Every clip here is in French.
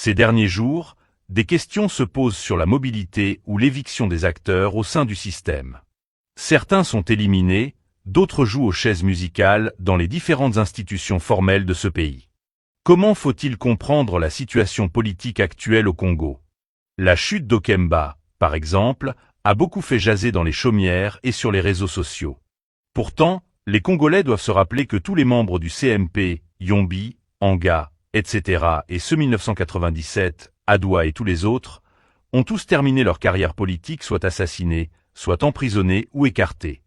Ces derniers jours, des questions se posent sur la mobilité ou l'éviction des acteurs au sein du système. Certains sont éliminés, d'autres jouent aux chaises musicales dans les différentes institutions formelles de ce pays. Comment faut-il comprendre la situation politique actuelle au Congo? La chute d'Okemba, par exemple, a beaucoup fait jaser dans les chaumières et sur les réseaux sociaux. Pourtant, les Congolais doivent se rappeler que tous les membres du CMP, Yombi, Anga, etc. et ceux 1997, Adoua et tous les autres, ont tous terminé leur carrière politique soit assassinés, soit emprisonnés ou écartés.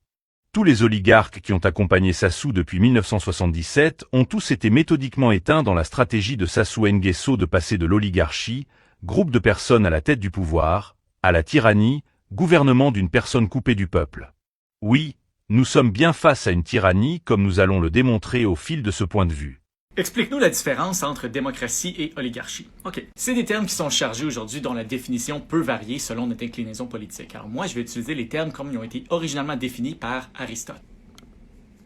Tous les oligarques qui ont accompagné Sassou depuis 1977 ont tous été méthodiquement éteints dans la stratégie de Sassou Nguesso de passer de l'oligarchie, groupe de personnes à la tête du pouvoir, à la tyrannie, gouvernement d'une personne coupée du peuple. Oui, nous sommes bien face à une tyrannie comme nous allons le démontrer au fil de ce point de vue. Explique-nous la différence entre démocratie et oligarchie. OK. C'est des termes qui sont chargés aujourd'hui dont la définition peut varier selon notre inclinaison politique. Alors moi, je vais utiliser les termes comme ils ont été originalement définis par Aristote.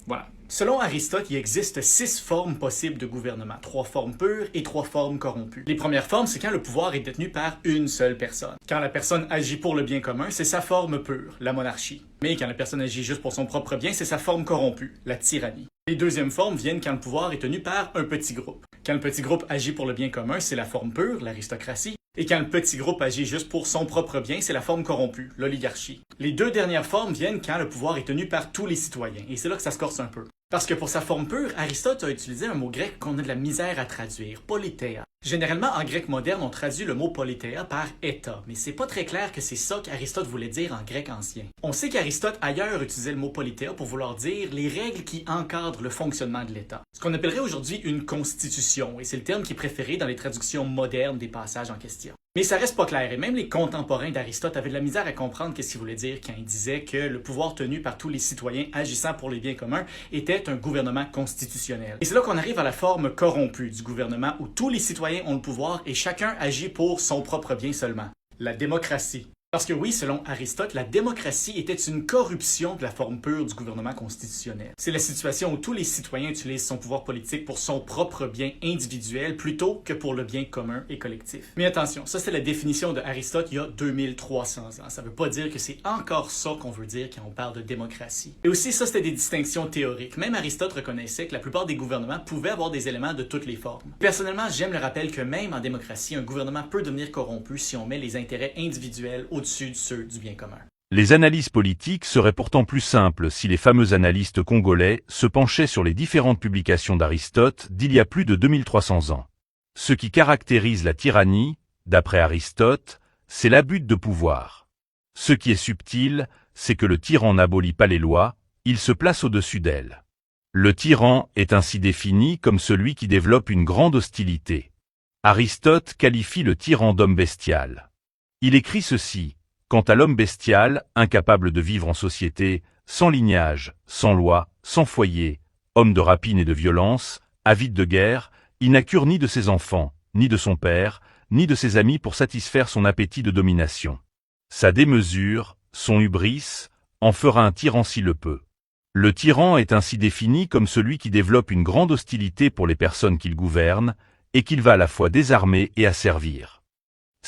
Voilà. Selon Aristote, il existe 6 formes possibles de gouvernement, 3 formes pures et 3 formes corrompues. Les premières formes, c'est quand le pouvoir est détenu par une seule personne. Quand la personne agit pour le bien commun, c'est sa forme pure, la monarchie. Mais quand la personne agit juste pour son propre bien, c'est sa forme corrompue, la tyrannie. Les deuxièmes formes viennent quand le pouvoir est tenu par un petit groupe. Quand le petit groupe agit pour le bien commun, c'est la forme pure, l'aristocratie. Et quand le petit groupe agit juste pour son propre bien, c'est la forme corrompue, l'oligarchie. Les deux dernières formes viennent quand le pouvoir est tenu par tous les citoyens. Et c'est là que ça se corse un peu. Parce que pour sa forme pure, Aristote a utilisé un mot grec qu'on a de la misère à traduire, politeia. Généralement, en grec moderne, on traduit le mot politeia par état, mais c'est pas très clair que c'est ça qu'Aristote voulait dire en grec ancien. On sait qu'Aristote ailleurs utilisait le mot politeia pour vouloir dire les règles qui encadrent le fonctionnement de l'État. Ce qu'on appellerait aujourd'hui une constitution, et c'est le terme qui est préféré dans les traductions modernes des passages en question. Mais ça reste pas clair, et même les contemporains d'Aristote avaient de la misère à comprendre qu'est-ce qu'il voulait dire quand il disait que le pouvoir tenu par tous les citoyens agissant pour les biens communs était un gouvernement constitutionnel. Et c'est là qu'on arrive à la forme corrompue du gouvernement où tous les citoyens ont le pouvoir et chacun agit pour son propre bien seulement. La démocratie. Parce que oui, selon Aristote, la démocratie était une corruption de la forme pure du gouvernement constitutionnel. C'est la situation où tous les citoyens utilisent son pouvoir politique pour son propre bien individuel plutôt que pour le bien commun et collectif. Mais attention, ça c'est la définition de Aristote il y a 2300 ans. Ça veut pas dire que c'est encore ça qu'on veut dire quand on parle de démocratie. Et aussi, ça c'était des distinctions théoriques. Même Aristote reconnaissait que la plupart des gouvernements pouvaient avoir des éléments de toutes les formes. Personnellement, j'aime le rappel que même en démocratie, un gouvernement peut devenir corrompu si on met les intérêts individuels au-dessus de ceux du bien commun. Les analyses politiques seraient pourtant plus simples si les fameux analystes congolais se penchaient sur les différentes publications d'Aristote d'il y a plus de 2300 ans. Ce qui caractérise la tyrannie, d'après Aristote, c'est l'abus de pouvoir. Ce qui est subtil, c'est que le tyran n'abolit pas les lois, il se place au-dessus d'elles. Le tyran est ainsi défini comme celui qui développe une grande hostilité. Aristote qualifie le tyran d'homme bestial. Il écrit ceci: quant à l'homme bestial, incapable de vivre en société, sans lignage, sans loi, sans foyer, homme de rapine et de violence, avide de guerre, il n'a cure ni de ses enfants, ni de son père, ni de ses amis pour satisfaire son appétit de domination. Sa démesure, son hubris, en fera un tyran s'il le peut. Le tyran est ainsi défini comme celui qui développe une grande hostilité pour les personnes qu'il gouverne, et qu'il va à la fois désarmer et asservir.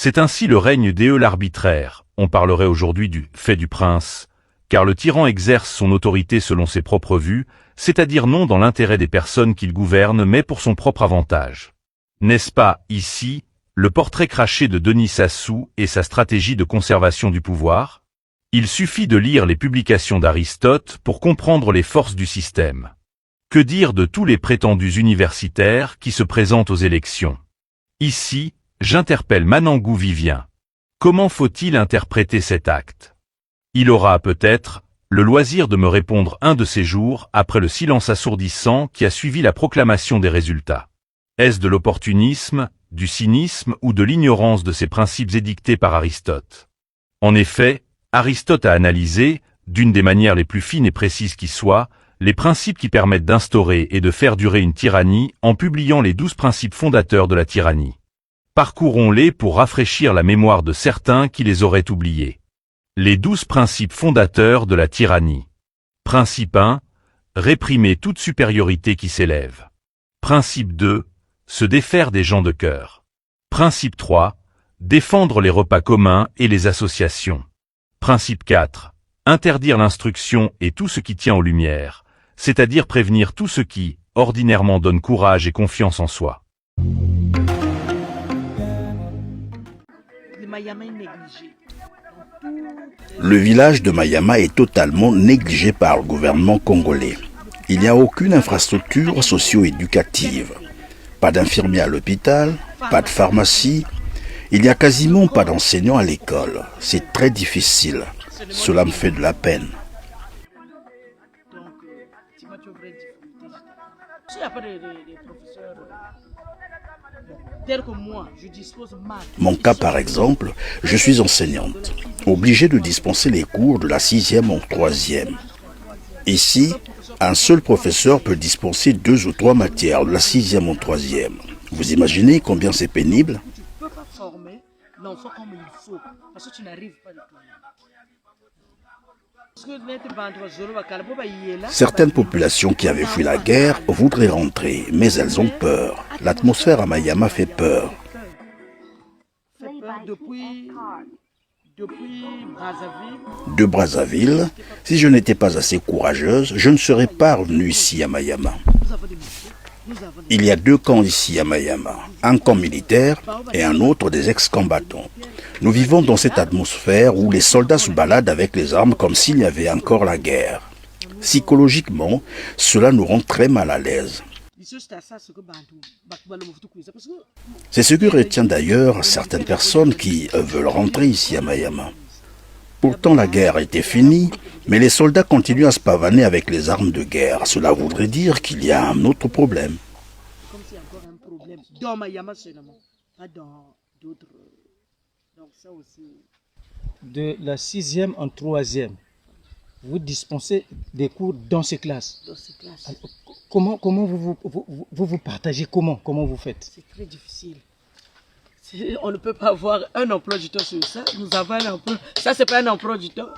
C'est ainsi le règne d'Éole arbitraire, on parlerait aujourd'hui du fait du prince, car le tyran exerce son autorité selon ses propres vues, c'est-à-dire non dans l'intérêt des personnes qu'il gouverne mais pour son propre avantage. N'est-ce pas, ici, le portrait craché de Denis Sassou et sa stratégie de conservation du pouvoir? Il suffit de lire les publications d'Aristote pour comprendre les forces du système. Que dire de tous les prétendus universitaires qui se présentent aux élections? Ici, j'interpelle Manangou Vivien. Comment faut-il interpréter cet acte? Il aura peut-être le loisir de me répondre un de ces jours après le silence assourdissant qui a suivi la proclamation des résultats. Est-ce de l'opportunisme, du cynisme ou de l'ignorance de ces principes édictés par Aristote? En effet, Aristote a analysé, d'une des manières les plus fines et précises qui soient, les principes qui permettent d'instaurer et de faire durer une tyrannie en publiant les 12 principes fondateurs de la tyrannie. Parcourons-les pour rafraîchir la mémoire de certains qui les auraient oubliés. Les 12 principes fondateurs de la tyrannie. Principe 1. Réprimer toute supériorité qui s'élève. Principe 2. Se défaire des gens de cœur. Principe 3. Défendre les repas communs et les associations. Principe 4. Interdire l'instruction et tout ce qui tient aux lumières, c'est-à-dire prévenir tout ce qui, ordinairement, donne courage et confiance en soi. Le village de Mayama est totalement négligé par le gouvernement congolais. Il n'y a aucune infrastructure socio-éducative. Pas d'infirmiers à l'hôpital, pas de pharmacie. Il n'y a quasiment pas d'enseignants à l'école. C'est très difficile. Cela me fait de la peine. Mon cas par exemple, je suis enseignante, obligée de dispenser les cours de la 6e en 3e. Ici, un seul professeur peut dispenser 2 ou 3 matières de la 6e en 3e. Vous imaginez combien c'est pénible? Certaines populations qui avaient fui la guerre voudraient rentrer, mais elles ont peur. L'atmosphère à Mayama fait peur. De Brazzaville, si je n'étais pas assez courageuse, je ne serais pas revenue ici à Mayama. Il y a 2 camps ici à Mayama, un camp militaire et un autre des ex-combattants. Nous vivons dans cette atmosphère où les soldats se baladent avec les armes comme s'il y avait encore la guerre. Psychologiquement, cela nous rend très mal à l'aise. C'est ce que retient d'ailleurs certaines personnes qui veulent rentrer ici à Mayama. Pourtant la guerre était finie, mais les soldats continuent à se pavaner avec les armes de guerre. Cela voudrait dire qu'il y a un autre problème. Comme s'il y a encore un problème dans Mayama seulement, pas dans d'autres. Donc ça aussi. De la 6e en 3e, vous dispensez des cours dans ces classes. Dans ces classes. Alors, comment vous partagez, comment vous faites? C'est très difficile. On ne peut pas avoir un emploi du temps sur ça. Nous avons un emploi. Ça, c'est pas un emploi du temps.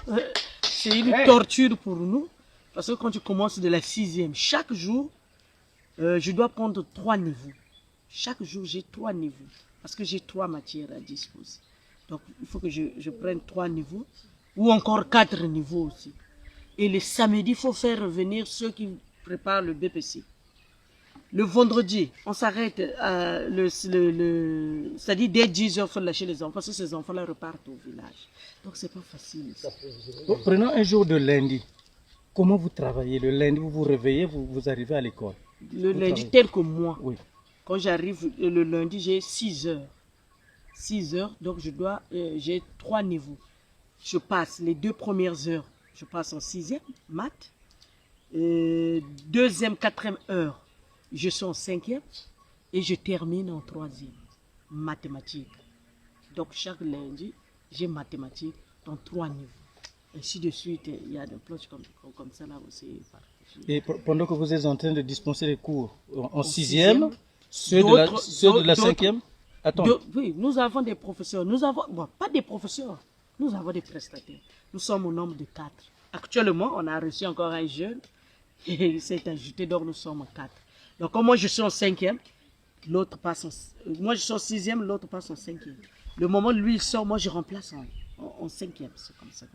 C'est une torture pour nous. Parce que quand tu commences de la 6e, chaque jour, je dois prendre 3 niveaux. Chaque jour, j'ai 3 niveaux. Parce que j'ai 3 matières à disposer. Donc, il faut que je prenne 3 niveaux. Ou encore 4 niveaux aussi. Et le samedi, il faut faire revenir ceux qui préparent le BPC. Le vendredi, on s'arrête, c'est-à-dire dès 10h, il faut lâcher les enfants, parce que ces enfants-là repartent au village. Donc, c'est pas facile. Prenons un jour de lundi. Comment vous travaillez? Le lundi, vous vous réveillez, vous arrivez à l'école. Le lundi, tel que moi. Oui. Quand j'arrive le lundi, j'ai 6 heures. 6 heures, donc j'ai 3 niveaux. Je passe les 2 premières heures, je passe en 6e, maths. 2e, 4e heure, je suis en 5e et je termine en 3e, mathématiques. Donc chaque lundi, j'ai mathématiques dans 3 niveaux. Ainsi de suite, il y a des planches comme ça là aussi. Et pendant que vous êtes en train de dispenser les cours en 6e, ceux de la 5e, oui, nous avons des professeurs. Nous avons, bon, pas des professeurs, nous avons des prestataires. Nous sommes au nombre de 4. Actuellement, on a reçu encore un jeune et il s'est ajouté, donc nous sommes 4. Donc, comme moi je suis en 5e, l'autre passe moi je suis en 6e, l'autre passe en 5e. Le moment où lui il sort, moi je remplace en 5e. C'est comme ça.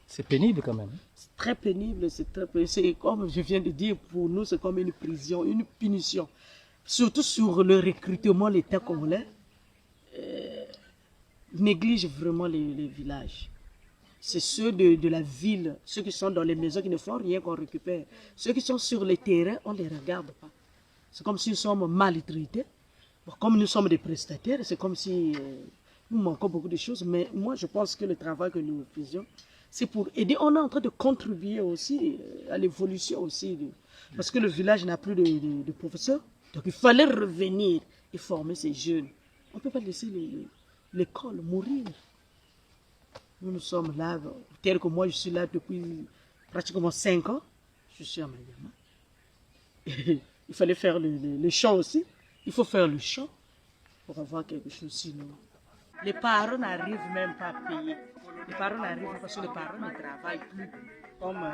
C'est pénible quand même. C'est très pénible, c'est comme je viens de dire, pour nous c'est comme une prison, une punition. Surtout sur le recrutement, l'État congolais néglige vraiment les villages. C'est ceux de la ville, ceux qui sont dans les maisons qui ne font rien qu'on récupère. Ceux qui sont sur les terrains, on ne les regarde pas. C'est comme si nous sommes maltraités. Bon, comme nous sommes des prestataires, c'est comme si nous manquons beaucoup de choses. Mais moi, je pense que le travail que nous faisions, c'est pour aider. On est en train de contribuer aussi à l'évolution aussi. Parce que le village n'a plus de professeurs. Donc il fallait revenir et former ces jeunes. On ne peut pas laisser l'école mourir. Nous sommes là, tel que moi je suis là depuis pratiquement 5 ans. Je suis à Mayama. Il fallait faire le chant aussi. Il faut faire le chant pour avoir quelque chose sinon. Les parents n'arrivent même pas à payer. Les parents n'arrivent pas parce que les parents ne travaillent plus. Comme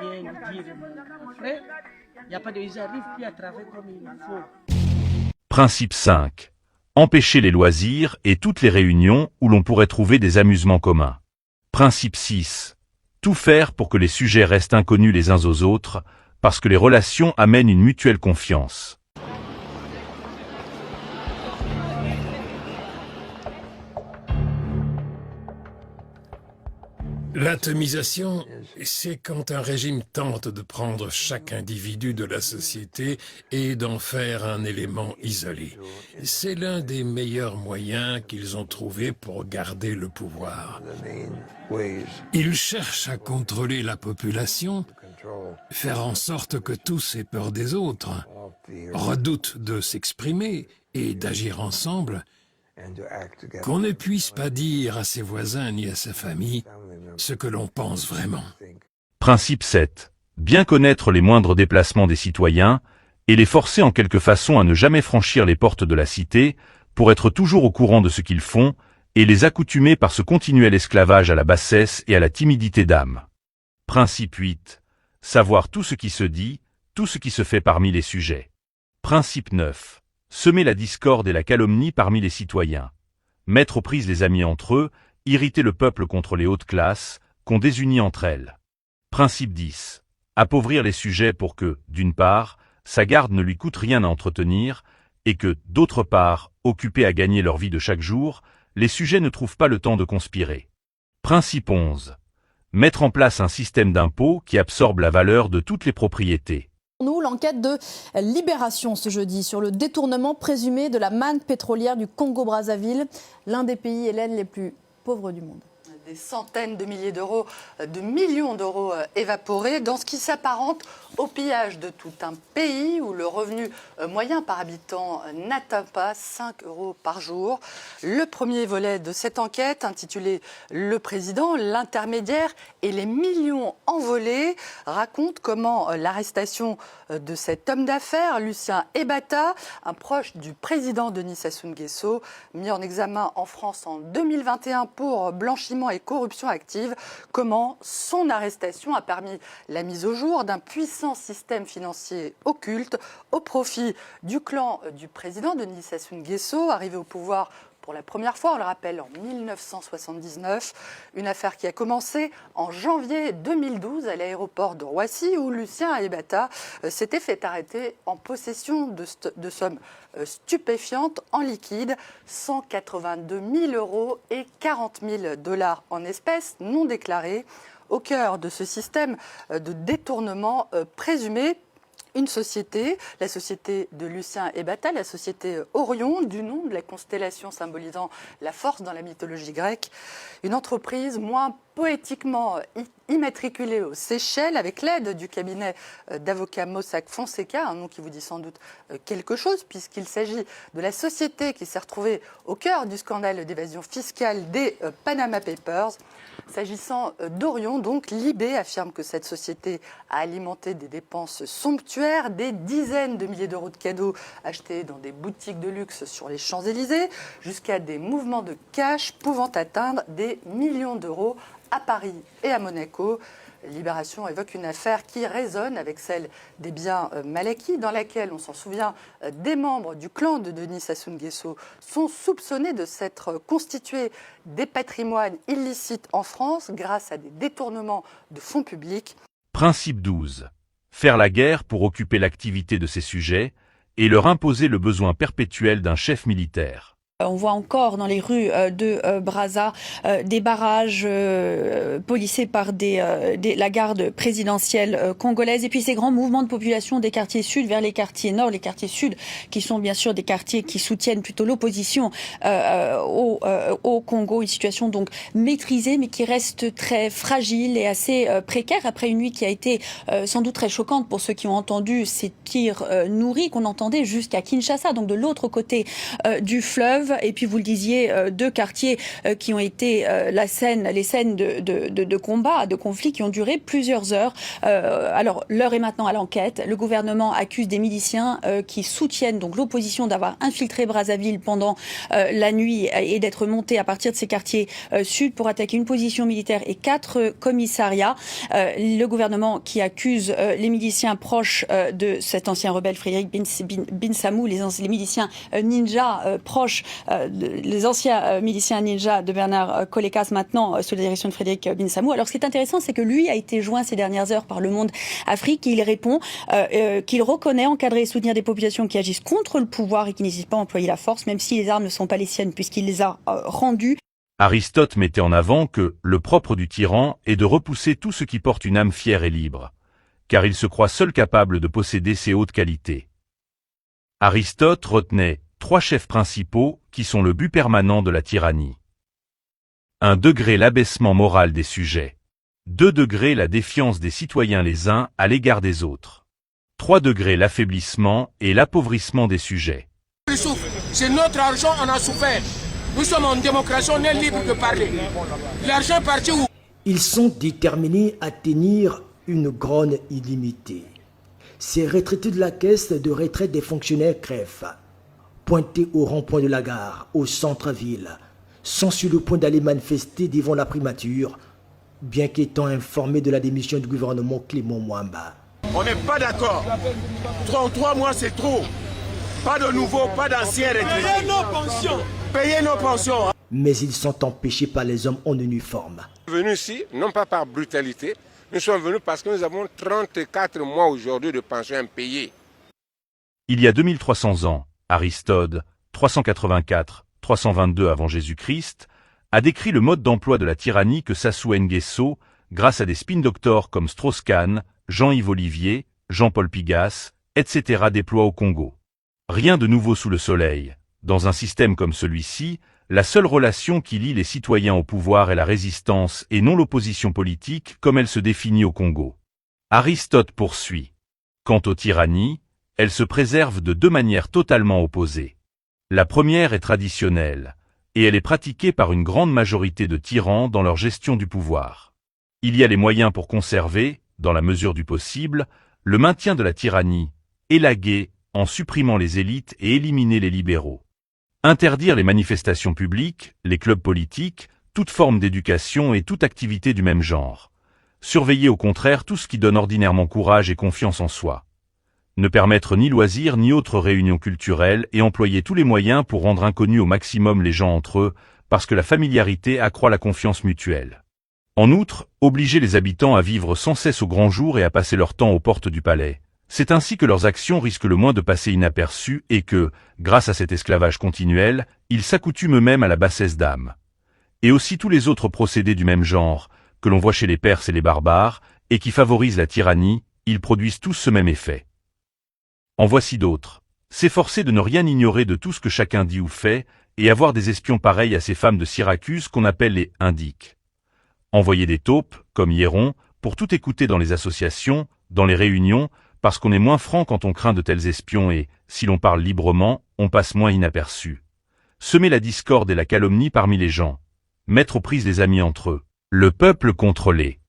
vient de dire mon frère, ils n'arrivent plus à travailler comme il faut. Principe 5. Empêcher les loisirs et toutes les réunions où l'on pourrait trouver des amusements communs. Principe 6. Tout faire pour que les sujets restent inconnus les uns aux autres, parce que les relations amènent une mutuelle confiance. L'atomisation, c'est quand un régime tente de prendre chaque individu de la société et d'en faire un élément isolé. C'est l'un des meilleurs moyens qu'ils ont trouvé pour garder le pouvoir. Ils cherchent à contrôler la population, faire en sorte que tous aient peur des autres, redoutent de s'exprimer et d'agir ensemble, qu'on ne puisse pas dire à ses voisins ni à sa famille ce que l'on pense vraiment. Principe 7. Bien connaître les moindres déplacements des citoyens et les forcer en quelque façon à ne jamais franchir les portes de la cité pour être toujours au courant de ce qu'ils font et les accoutumer par ce continuel esclavage à la bassesse et à la timidité d'âme. Principe 8. Savoir tout ce qui se dit, tout ce qui se fait parmi les sujets. Principe 9. Semer la discorde et la calomnie parmi les citoyens. Mettre aux prises les amis entre eux, irriter le peuple contre les hautes classes, qu'on désunit entre elles. Principe 10. Appauvrir les sujets pour que, d'une part, sa garde ne lui coûte rien à entretenir, et que, d'autre part, occupés à gagner leur vie de chaque jour, les sujets ne trouvent pas le temps de conspirer. Principe 11. Mettre en place un système d'impôt qui absorbe la valeur de toutes les propriétés. Nous, l'enquête de Libération ce jeudi sur le détournement présumé de la manne pétrolière du Congo-Brazzaville, l'un des pays hélènes les plus pauvres du monde. Des centaines de milliers d'euros, de millions d'euros évaporés dans ce qui s'apparente au pillage de tout un pays où le revenu moyen par habitant n'atteint pas 5 euros par jour. Le premier volet de cette enquête, intitulé « Le président, l'intermédiaire et les millions envolés », raconte comment l'arrestation de cet homme d'affaires, Lucien Ebata, un proche du président Denis Sassou Nguesso, mis en examen en France en 2021 pour blanchiment et corruption active, comment son arrestation a permis la mise au jour d'un puissant système financier occulte au profit du clan du président Denis Sassou Nguesso, arrivé au pouvoir pour la première fois, on le rappelle, en 1979, une affaire qui a commencé en janvier 2012 à l'aéroport de Roissy où Lucien Ebata s'était fait arrêter en possession de sommes stupéfiantes en liquide, 182 000 euros et 40 000 $ en espèces non déclarées, au cœur de ce système de détournement présumé. Une société, la société de Lucien Ebata, la société Orion, du nom de la constellation symbolisant la force dans la mythologie grecque. Une entreprise moins poétiquement immatriculée aux Seychelles avec l'aide du cabinet d'avocats Mossack Fonseca, un nom qui vous dit sans doute quelque chose puisqu'il s'agit de la société qui s'est retrouvée au cœur du scandale d'évasion fiscale des Panama Papers. S'agissant d'Orion, donc, Libé affirme que cette société a alimenté des dépenses somptuaires, des dizaines de milliers d'euros de cadeaux achetés dans des boutiques de luxe sur les Champs-Élysées, jusqu'à des mouvements de cash pouvant atteindre des millions d'euros à Paris et à Monaco. Libération évoque une affaire qui résonne avec celle des biens mal acquis, dans laquelle, on s'en souvient, des membres du clan de Denis Sassou Nguesso sont soupçonnés de s'être constitués des patrimoines illicites en France grâce à des détournements de fonds publics. Principe 12. Faire la guerre pour occuper l'activité de ces sujets et leur imposer le besoin perpétuel d'un chef militaire. On voit encore dans les rues de Brazza des barrages policés par la garde présidentielle congolaise et puis ces grands mouvements de population des quartiers sud vers les quartiers nord, les quartiers sud qui sont bien sûr des quartiers qui soutiennent plutôt l'opposition au Congo, une situation donc maîtrisée mais qui reste très fragile et assez précaire après une nuit qui a été sans doute très choquante pour ceux qui ont entendu ces tirs nourris qu'on entendait jusqu'à Kinshasa, donc de l'autre côté du fleuve. Kiev. Et puis, vous le disiez, 2 quartiers qui ont été les scènes de combat, de conflits qui ont duré plusieurs heures. Alors, l'heure est maintenant à l'enquête. Le gouvernement accuse des miliciens qui soutiennent donc l'opposition d'avoir infiltré Brazzaville pendant la nuit et d'être montés à partir de ces quartiers sud pour attaquer une position militaire et 4 commissariats. Le gouvernement qui accuse les miliciens proches de cet ancien rebelle Frédéric Bin Samou, les miliciens ninja proches, les anciens miliciens ninja de Bernard Colécas, maintenant sous la direction de Frédéric Bin Samou. Alors, ce qui est intéressant, c'est que lui a été joint ces dernières heures par Le Monde Afrique. Il répond qu'il reconnaît encadrer et soutenir des populations qui agissent contre le pouvoir et qui n'hésitent pas à employer la force, même si les armes ne sont pas les siennes, puisqu'il les a rendues. Aristote mettait en avant que le propre du tyran est de repousser tout ce qui porte une âme fière et libre, car il se croit seul capable de posséder ces hautes qualités. Aristote retenait 3 chefs principaux qui sont le but permanent de la tyrannie. 1 degré l'abaissement moral des sujets. 2 degrés la défiance des citoyens les uns à l'égard des autres. 3 degrés l'affaiblissement et l'appauvrissement des sujets. C'est notre argent, on a souffert. Nous sommes en démocratie, on est libre de parler. L'argent est parti où? Ils sont déterminés à tenir une grogne illimitée. Ces retraités de la caisse de retraite des fonctionnaires crèvent, pointés au rond-point de la gare, au centre-ville, sont sur le point d'aller manifester devant la primature, bien qu'étant informés de la démission du gouvernement Clément Mwamba. On n'est pas d'accord. 3 mois, c'est trop. Pas de nouveaux, pas d'anciens retraités. Payez nos pensions. Payez nos pensions. Mais ils sont empêchés par les hommes en uniforme. Nous sommes venus ici, non pas par brutalité, nous sommes venus parce que nous avons 34 mois aujourd'hui de pensions impayées. Il y a 2300 ans, Aristote, 384-322 avant Jésus-Christ, a décrit le mode d'emploi de la tyrannie que Sassou Nguesso, grâce à des spin-doctors comme Strauss-Kahn, Jean-Yves Olivier, Jean-Paul Pigas, etc. déploie au Congo. Rien de nouveau sous le soleil. Dans un système comme celui-ci, la seule relation qui lie les citoyens au pouvoir est la résistance et non l'opposition politique comme elle se définit au Congo. Aristote poursuit. Quant aux tyrannies, elles se préservent de 2 manières totalement opposées. La première est traditionnelle, et elle est pratiquée par une grande majorité de tyrans dans leur gestion du pouvoir. Il y a les moyens pour conserver, dans la mesure du possible, le maintien de la tyrannie, élaguer en supprimant les élites et éliminer les libéraux. Interdire les manifestations publiques, les clubs politiques, toute forme d'éducation et toute activité du même genre. Surveiller au contraire tout ce qui donne ordinairement courage et confiance en soi. Ne permettre ni loisirs ni autres réunions culturelles et employer tous les moyens pour rendre inconnus au maximum les gens entre eux, parce que la familiarité accroît la confiance mutuelle. En outre, obliger les habitants à vivre sans cesse au grand jour et à passer leur temps aux portes du palais. C'est ainsi que leurs actions risquent le moins de passer inaperçues et que, grâce à cet esclavage continuel, ils s'accoutument eux-mêmes à la bassesse d'âme. Et aussi tous les autres procédés du même genre, que l'on voit chez les Perses et les barbares, et qui favorisent la tyrannie, ils produisent tous ce même effet. En voici d'autres. S'efforcer de ne rien ignorer de tout ce que chacun dit ou fait, et avoir des espions pareils à ces femmes de Syracuse qu'on appelle les indiques. Envoyer des taupes, comme Hieron, pour tout écouter dans les associations, dans les réunions, parce qu'on est moins franc quand on craint de tels espions et, si l'on parle librement, on passe moins inaperçu. Semer la discorde et la calomnie parmi les gens. Mettre aux prises les amis entre eux. Le peuple contrôlé.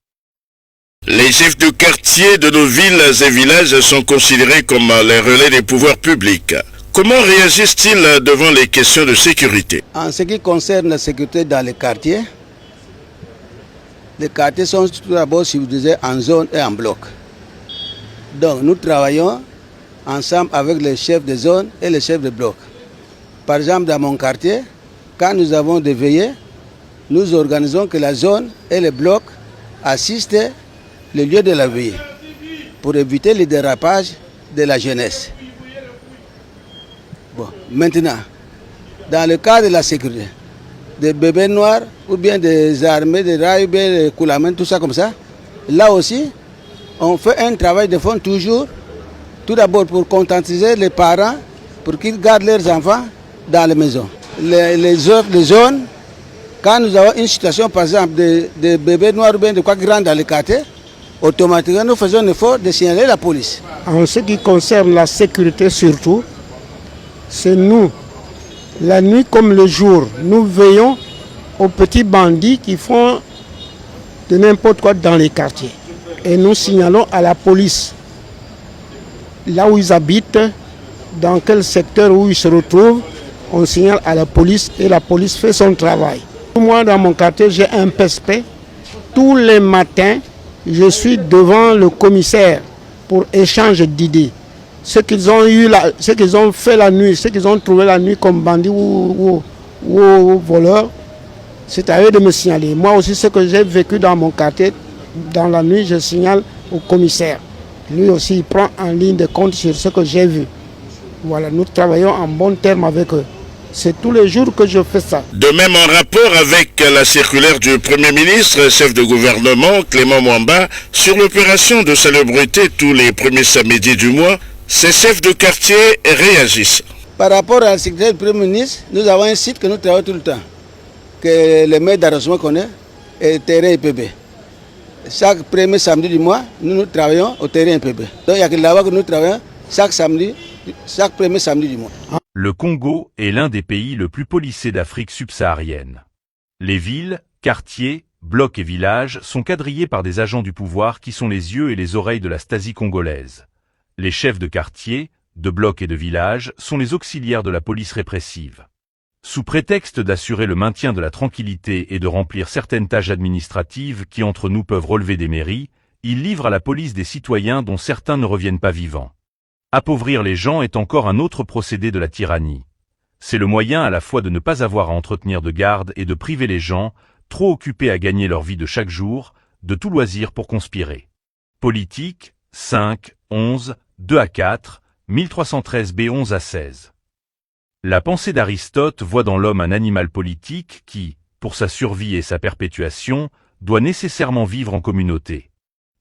Les chefs de quartier de nos villes et villages sont considérés comme les relais des pouvoirs publics. Comment réagissent-ils devant les questions de sécurité? En ce qui concerne la sécurité dans les quartiers sont tout d'abord, si vous disiez, en zone et en bloc. Donc nous travaillons ensemble avec les chefs de zone et les chefs de bloc. Par exemple, dans mon quartier, quand nous avons des veillées, nous organisons que la zone et les blocs assistent le lieu de la veillée pour éviter les dérapages de la jeunesse. Bon, maintenant, dans le cas de la sécurité, des bébés noirs ou bien des armées, des rails, des coulamens, tout ça comme ça, là aussi, on fait un travail de fond toujours, tout d'abord pour conscientiser les parents, pour qu'ils gardent leurs enfants dans les maisons. Les zones, quand nous avons une situation par exemple de bébés noirs ou bien de quoi qui rentrent dans les quartiers, automatiquement nous faisons l'effort de signaler la police. En ce qui concerne la sécurité surtout, c'est nous La nuit comme le jour, nous veillons aux petits bandits qui font de n'importe quoi dans les quartiers. Et nous signalons à la police là où ils habitent, dans quel secteur où ils se retrouvent, on signale à la police et la police fait son travail. Moi, dans mon quartier, j'ai un PSP. Tous les matins, je suis devant le commissaire pour échange d'idées. Ce qu'ils ont eu, ce qu'ils ont fait la nuit, ce qu'ils ont trouvé la nuit comme bandits ou voleurs, c'est à eux de me signaler. Moi aussi, ce que j'ai vécu dans mon quartier, dans la nuit, je signale au commissaire. Lui aussi, il prend en ligne de compte sur ce que j'ai vu. Voilà, nous travaillons en bon terme avec eux. C'est tous les jours que je fais ça. De même, en rapport avec la circulaire du Premier ministre, chef de gouvernement, Clément Mwamba, sur l'opération de salubrité tous les premiers samedis du mois, ces chefs de quartier réagissent. Par rapport à la circulaire du Premier ministre, nous avons un site que nous travaillons tout le temps, que le maire d'arrondissement connaît, et terrain IPB. Chaque premier samedi du mois, nous travaillons au terrain IPB. Donc il y a que là-bas que nous travaillons chaque premier samedi du mois. Le Congo est l'un des pays le plus policés d'Afrique subsaharienne. Les villes, quartiers, blocs et villages sont quadrillés par des agents du pouvoir qui sont les yeux et les oreilles de la Stasi congolaise. Les chefs de quartier, de blocs et de villages sont les auxiliaires de la police répressive. Sous prétexte d'assurer le maintien de la tranquillité et de remplir certaines tâches administratives qui entre nous peuvent relever des mairies, ils livrent à la police des citoyens dont certains ne reviennent pas vivants. Appauvrir les gens est encore un autre procédé de la tyrannie. C'est le moyen à la fois de ne pas avoir à entretenir de garde et de priver les gens, trop occupés à gagner leur vie de chaque jour, de tout loisir pour conspirer. Politique, 5, 11, 2 à 4, 1313 B 11 à 16. La pensée d'Aristote voit dans l'homme un animal politique qui, pour sa survie et sa perpétuation, doit nécessairement vivre en communauté.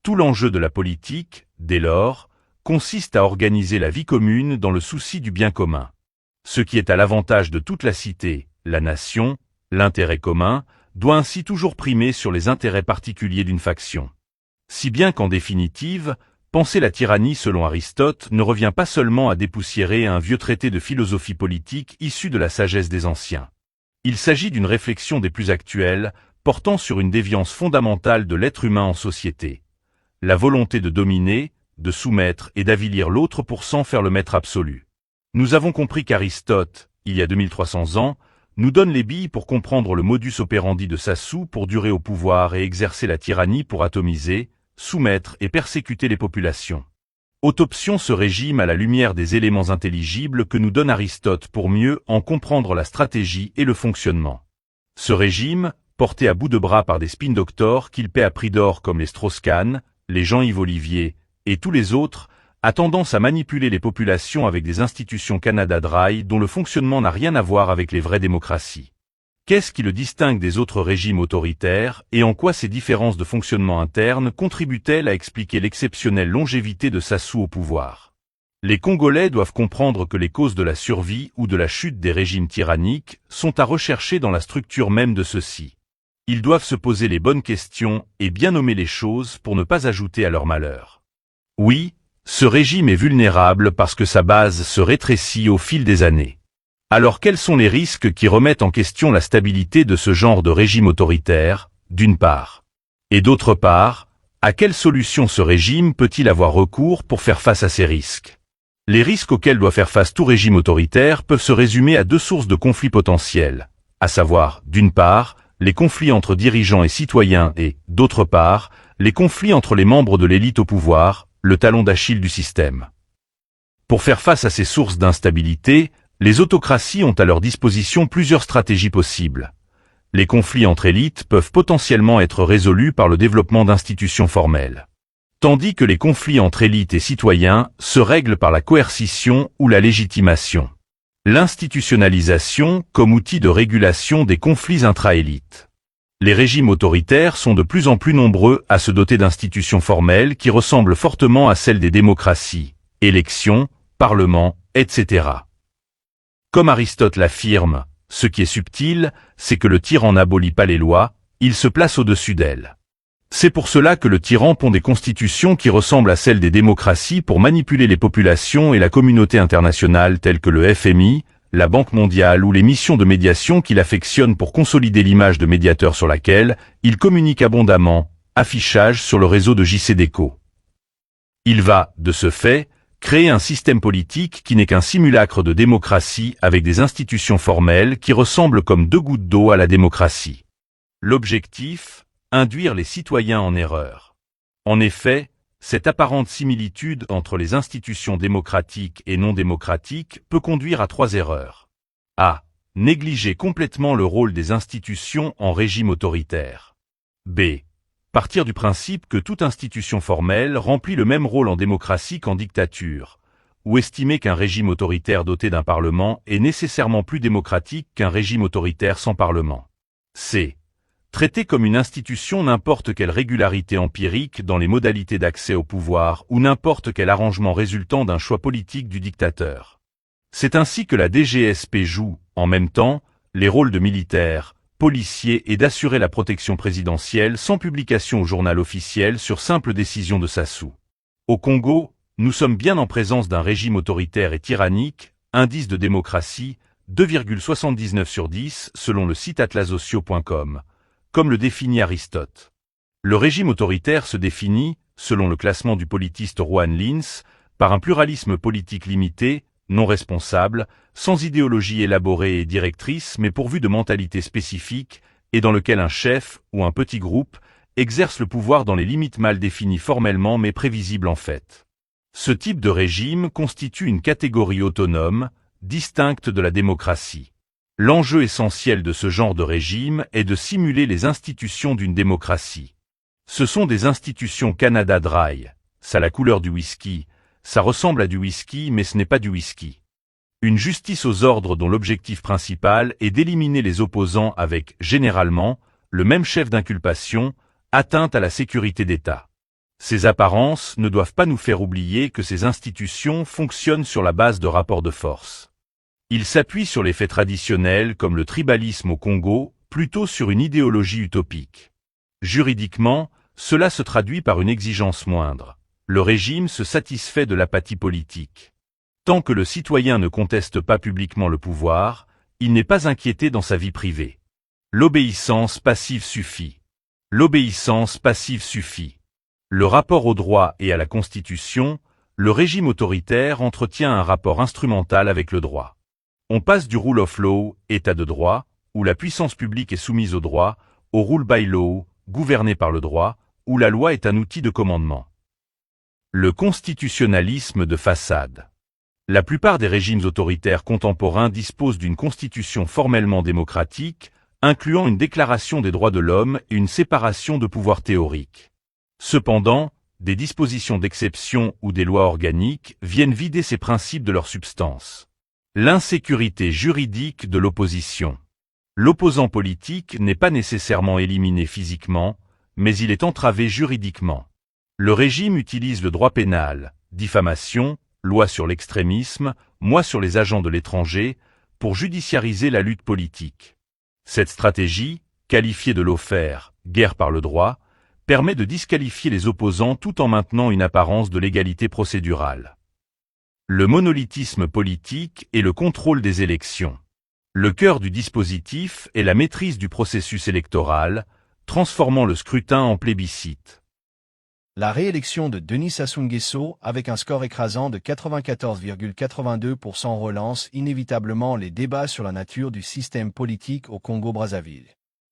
Tout l'enjeu de la politique, dès lors, consiste à organiser la vie commune dans le souci du bien commun. Ce qui est à l'avantage de toute la cité, la nation, l'intérêt commun, doit ainsi toujours primer sur les intérêts particuliers d'une faction. Si bien qu'en définitive, penser la tyrannie selon Aristote ne revient pas seulement à dépoussiérer un vieux traité de philosophie politique issu de la sagesse des anciens. Il s'agit d'une réflexion des plus actuelles, portant sur une déviance fondamentale de l'être humain en société. La volonté de dominer, de soumettre et d'avilir l'autre pour s'en faire le maître absolu. Nous avons compris qu'Aristote, il y a 2300 ans, nous donne les billes pour comprendre le modus operandi de Sassou pour durer au pouvoir et exercer la tyrannie pour atomiser, soumettre et persécuter les populations. Autopsion ce régime à la lumière des éléments intelligibles que nous donne Aristote pour mieux en comprendre la stratégie et le fonctionnement. Ce régime, porté à bout de bras par des spin doctors qu'il paie à prix d'or comme les Strauss-Kahn, les Jean-Yves Olivier, et tous les autres, a tendance à manipuler les populations avec des institutions Canada Dry dont le fonctionnement n'a rien à voir avec les vraies démocraties. Qu'est-ce qui le distingue des autres régimes autoritaires et en quoi ces différences de fonctionnement interne contribuent-elles à expliquer l'exceptionnelle longévité de Sassou au pouvoir? Les Congolais doivent comprendre que les causes de la survie ou de la chute des régimes tyranniques sont à rechercher dans la structure même de ceux-ci. Ils doivent se poser les bonnes questions et bien nommer les choses pour ne pas ajouter à leur malheur. Oui, ce régime est vulnérable parce que sa base se rétrécit au fil des années. Alors quels sont les risques qui remettent en question la stabilité de ce genre de régime autoritaire, d'une part? Et d'autre part, à quelle solution ce régime peut-il avoir recours pour faire face à ces risques? Les risques auxquels doit faire face tout régime autoritaire peuvent se résumer à deux sources de conflits potentiels, à savoir, d'une part, les conflits entre dirigeants et citoyens et, d'autre part, les conflits entre les membres de l'élite au pouvoir, le talon d'Achille du système. Pour faire face à ces sources d'instabilité, les autocraties ont à leur disposition plusieurs stratégies possibles. Les conflits entre élites peuvent potentiellement être résolus par le développement d'institutions formelles. Tandis que les conflits entre élites et citoyens se règlent par la coercition ou la légitimation. L'institutionnalisation comme outil de régulation des conflits intra-élites. Les régimes autoritaires sont de plus en plus nombreux à se doter d'institutions formelles qui ressemblent fortement à celles des démocraties, élections, parlements, etc. Comme Aristote l'affirme, ce qui est subtil, c'est que le tyran n'abolit pas les lois, il se place au-dessus d'elles. C'est pour cela que le tyran pond des constitutions qui ressemblent à celles des démocraties pour manipuler les populations et la communauté internationale telles que le FMI, la Banque mondiale ou les missions de médiation qu'il affectionne pour consolider l'image de médiateur sur laquelle il communique abondamment, affichage sur le réseau de JCDecaux. Il va, de ce fait, créer un système politique qui n'est qu'un simulacre de démocratie avec des institutions formelles qui ressemblent comme deux gouttes d'eau à la démocratie. L'objectif, induire les citoyens en erreur. En effet, cette apparente similitude entre les institutions démocratiques et non démocratiques peut conduire à 3 erreurs. A. Négliger complètement le rôle des institutions en régime autoritaire. B. Partir du principe que toute institution formelle remplit le même rôle en démocratie qu'en dictature, ou estimer qu'un régime autoritaire doté d'un parlement est nécessairement plus démocratique qu'un régime autoritaire sans parlement. C. Traiter comme une institution n'importe quelle régularité empirique dans les modalités d'accès au pouvoir ou n'importe quel arrangement résultant d'un choix politique du dictateur. C'est ainsi que la DGSP joue, en même temps, les rôles de militaire, policier et d'assurer la protection présidentielle sans publication au journal officiel sur simple décision de Sassou. Au Congo, nous sommes bien en présence d'un régime autoritaire et tyrannique, indice de démocratie, 2,79 sur 10 selon le site atlassocio.com. Comme le définit Aristote. Le régime autoritaire se définit, selon le classement du politiste Rohan Lins, par un pluralisme politique limité, non responsable, sans idéologie élaborée et directrice mais pourvu de mentalité spécifique, et dans lequel un chef, ou un petit groupe, exerce le pouvoir dans les limites mal définies formellement mais prévisibles en fait. Ce type de régime constitue une catégorie autonome, distincte de la démocratie. L'enjeu essentiel de ce genre de régime est de simuler les institutions d'une démocratie. Ce sont des institutions Canada Dry, ça a la couleur du whisky, ça ressemble à du whisky mais ce n'est pas du whisky. Une justice aux ordres dont l'objectif principal est d'éliminer les opposants avec, généralement, le même chef d'inculpation, atteinte à la sécurité d'État. Ces apparences ne doivent pas nous faire oublier que ces institutions fonctionnent sur la base de rapports de force. Il s'appuie sur les faits traditionnels comme le tribalisme au Congo, plutôt sur une idéologie utopique. Juridiquement, cela se traduit par une exigence moindre. Le régime se satisfait de l'apathie politique. Tant que le citoyen ne conteste pas publiquement le pouvoir, il n'est pas inquiété dans sa vie privée. L'obéissance passive suffit. L'obéissance passive suffit. Le rapport au droit et à la Constitution, le régime autoritaire entretient un rapport instrumental avec le droit. On passe du rule of law, état de droit, où la puissance publique est soumise au droit, au rule by law, gouverné par le droit, où la loi est un outil de commandement. Le constitutionnalisme de façade. La plupart des régimes autoritaires contemporains disposent d'une constitution formellement démocratique, incluant une déclaration des droits de l'homme et une séparation de pouvoirs théoriques. Cependant, des dispositions d'exception ou des lois organiques viennent vider ces principes de leur substance. L'insécurité juridique de l'opposition. L'opposant politique n'est pas nécessairement éliminé physiquement, mais il est entravé juridiquement. Le régime utilise le droit pénal, diffamation, loi sur l'extrémisme, loi sur les agents de l'étranger, pour judiciariser la lutte politique. Cette stratégie, qualifiée de lawfare, guerre par le droit, permet de disqualifier les opposants tout en maintenant une apparence de légalité procédurale. Le monolithisme politique et le contrôle des élections. Le cœur du dispositif est la maîtrise du processus électoral, transformant le scrutin en plébiscite. La réélection de Denis Sassou Nguesso avec un score écrasant de 94,82% relance inévitablement les débats sur la nature du système politique au Congo-Brazzaville.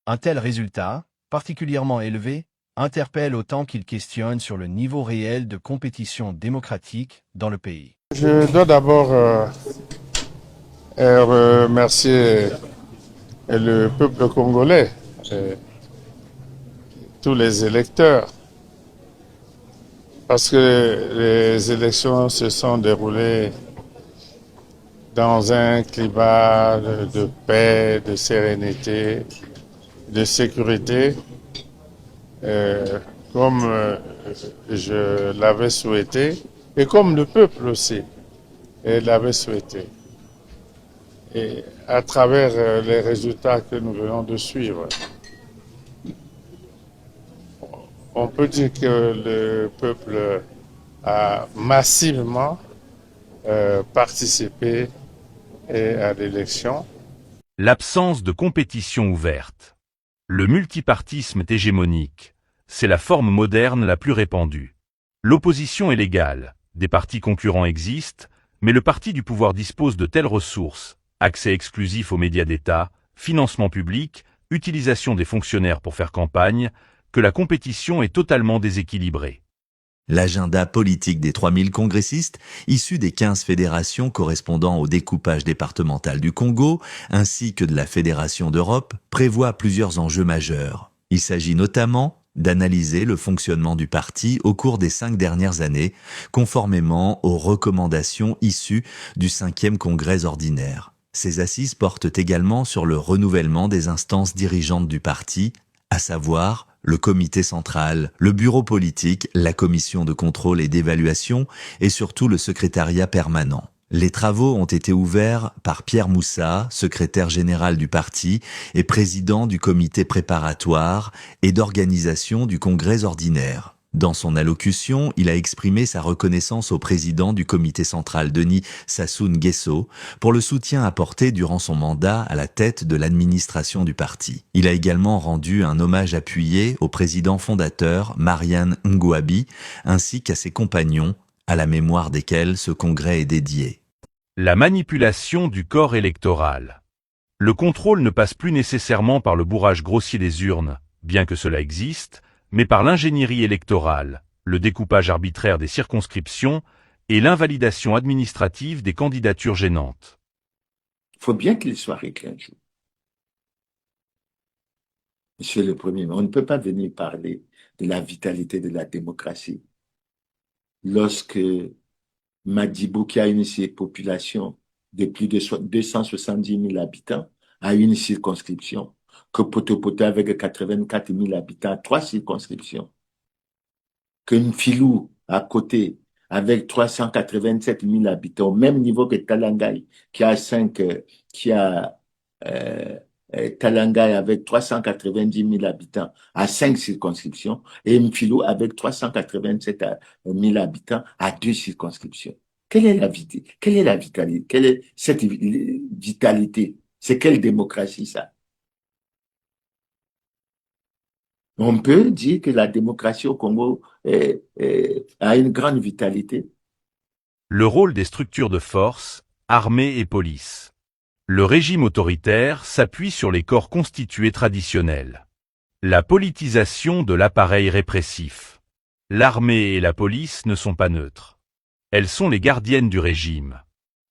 Un tel résultat, particulièrement élevé, interpelle autant qu'il questionne sur le niveau réel de compétition démocratique dans le pays. Je dois d'abord remercier le peuple congolais, tous les électeurs, parce que les élections se sont déroulées dans un climat de paix, de sérénité, de sécurité, comme je l'avais souhaité. Et comme le peuple aussi l'avait souhaité. Et à travers les résultats que nous venons de suivre, on peut dire que le peuple a massivement participé et à l'élection. L'absence de compétition ouverte. Le multipartisme est hégémonique. C'est la forme moderne la plus répandue. L'opposition est légale, des partis concurrents existent, mais le parti du pouvoir dispose de telles ressources, accès exclusif aux médias d'État, financement public, utilisation des fonctionnaires pour faire campagne, que la compétition est totalement déséquilibrée. L'agenda politique des 3000 congressistes, issus des 15 fédérations correspondant au découpage départemental du Congo, ainsi que de la Fédération d'Europe, prévoit plusieurs enjeux majeurs. Il s'agit notamment d'analyser le fonctionnement du parti au cours des 5 dernières années, conformément aux recommandations issues du 5e congrès ordinaire. Ces assises portent également sur le renouvellement des instances dirigeantes du parti, à savoir le comité central, le bureau politique, la commission de contrôle et d'évaluation et surtout le secrétariat permanent. Les travaux ont été ouverts par Pierre Moussa, secrétaire général du parti et président du comité préparatoire et d'organisation du congrès ordinaire. Dans son allocution, il a exprimé sa reconnaissance au président du comité central Denis Sassou Nguesso pour le soutien apporté durant son mandat à la tête de l'administration du parti. Il a également rendu un hommage appuyé au président fondateur Mariane Ngouabi ainsi qu'à ses compagnons, à la mémoire desquels ce congrès est dédié. La manipulation du corps électoral. Le contrôle ne passe plus nécessairement par le bourrage grossier des urnes, bien que cela existe, mais par l'ingénierie électorale, le découpage arbitraire des circonscriptions et l'invalidation administrative des candidatures gênantes. Il faut bien qu'il soit réglé un jour. Monsieur le Premier ministre, on ne peut pas venir parler de la vitalité de la démocratie lorsque Madibou, qui a une population de plus de 270 000 habitants, a une circonscription, que Potopoto avec 84 000 habitants, 3 circonscriptions, que Mfilou à côté avec 387 000 habitants, au même niveau que Talangai, Talangai avec 390 000 habitants à 5 circonscriptions, et Mfilou avec 387 000 habitants à 2 circonscriptions. Quelle est la vitalité? Quelle est cette vitalité? C'est quelle démocratie ça? On peut dire que la démocratie au Congo a une grande vitalité. Le rôle des structures de force, armée et police. Le régime autoritaire s'appuie sur les corps constitués traditionnels. La politisation de l'appareil répressif. L'armée et la police ne sont pas neutres. Elles sont les gardiennes du régime.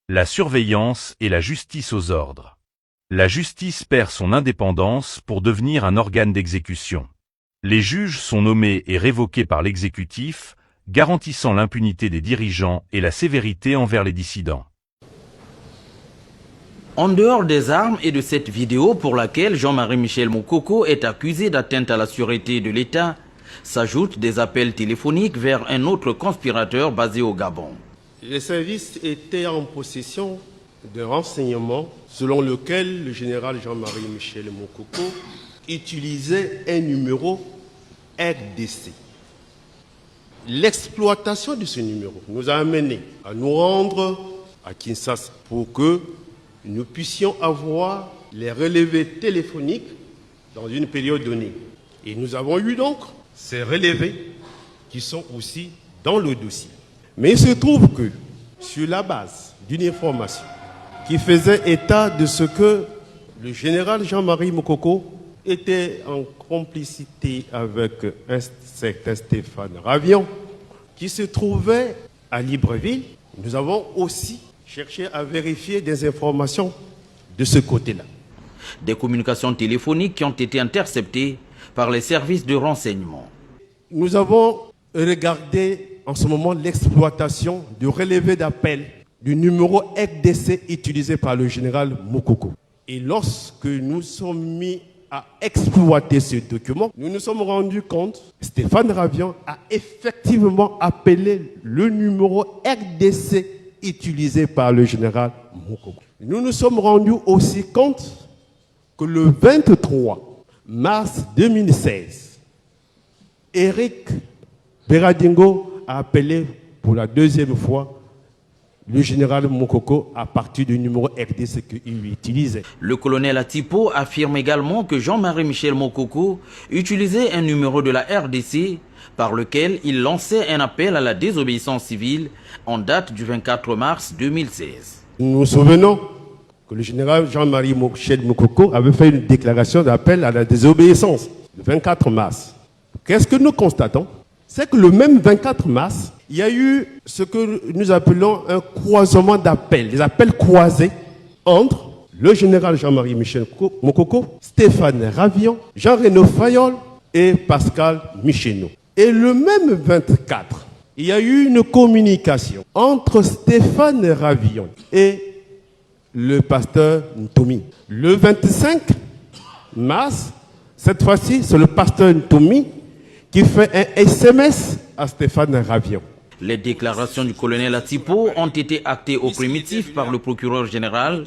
La surveillance et la justice aux ordres. La justice perd son indépendance pour devenir un organe d'exécution. Les juges sont nommés et révoqués par l'exécutif, garantissant l'impunité des dirigeants et la sévérité envers les dissidents. En dehors des armes et de cette vidéo pour laquelle Jean-Marie Michel Moukoko est accusé d'atteinte à la sûreté de l'État, s'ajoutent des appels téléphoniques vers un autre conspirateur basé au Gabon. Les services étaient en possession d'un renseignement selon lequel le général Jean-Marie Michel Moukoko utilisait un numéro RDC. L'exploitation de ce numéro nous a amené à nous rendre à Kinshasa pour que nous puissions avoir les relevés téléphoniques dans une période donnée. Et nous avons eu donc ces relevés qui sont aussi dans le dossier. Mais il se trouve que sur la base d'une information qui faisait état de ce que le général Jean-Marie Moukoko était en complicité avec un certain Stéphane Ravion qui se trouvait à Libreville, nous avons aussi cherché à vérifier des informations de ce côté-là. Des communications téléphoniques qui ont été interceptées par les services de renseignement. Nous avons regardé en ce moment l'exploitation du relevé d'appel du numéro RDC utilisé par le général Moukoko. Et lorsque nous sommes mis à exploiter ce document, nous nous sommes rendus compte que Stéphane Ravion a effectivement appelé le numéro RDC utilisé par le général Moukoko. Nous nous sommes rendus aussi compte que le 23 mars 2016, Eric Beradingo a appelé pour la deuxième fois le général Mokoko à partir du numéro RDC qu'il utilisait. Le colonel Atipo affirme également que Jean-Marie Michel Mokoko utilisait un numéro de la RDC par lequel il lançait un appel à la désobéissance civile en date du 24 mars 2016. Nous nous souvenons que le général Jean-Marie Michel Mokoko avait fait une déclaration d'appel à la désobéissance le 24 mars. Qu'est-ce que nous constatons? C'est que le même 24 mars, il y a eu ce que nous appelons un croisement d'appels, des appels croisés entre le général Jean-Marie Michel Mokoko, Stéphane Ravion, Jean-Renaud Fayol et Pascal Michenou. Et le même 24, il y a eu une communication entre Stéphane Ravion et le pasteur Ntoumi. Le 25 mars, cette fois-ci, c'est le pasteur Ntoumi qui fait un SMS à Stéphane Ravion. Les déclarations du colonel Atipo ont été actées au primitif par le procureur général